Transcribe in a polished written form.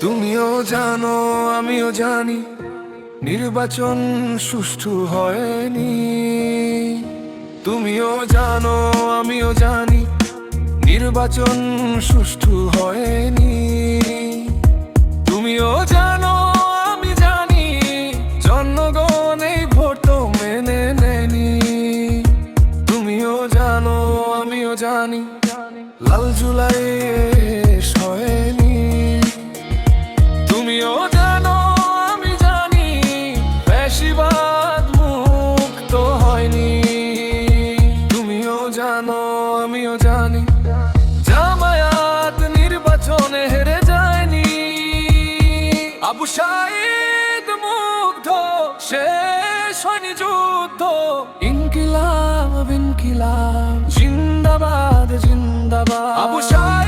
তুমিও জানো আমিও জানি নির্বাচন সুষ্ঠু হয়নি। তুমিও জানো আমিও জানি নির্বাচন সুষ্ঠু হয়নি। তুমিও জানো আমি জানি জনগণ এই ভোট তো মেনে নেয়নি। তুমিও জানো আমিও জানি লাল জুলাই হয়নি। তুমিও জানো আমি জানি ফ্যাসিবাদ মুক্ত হয়নি। তুমিও জানো আমিও জানি জামায়াত নির্বাচনে হেরে যায়নি। আবু সাঈদ মুগ্ধ শেষ হয়নি যুদ্ধ। ইনকিলাব ইনকিলাব জিন্দাবাদ জিন্দাবাদ। আবু সাঈদ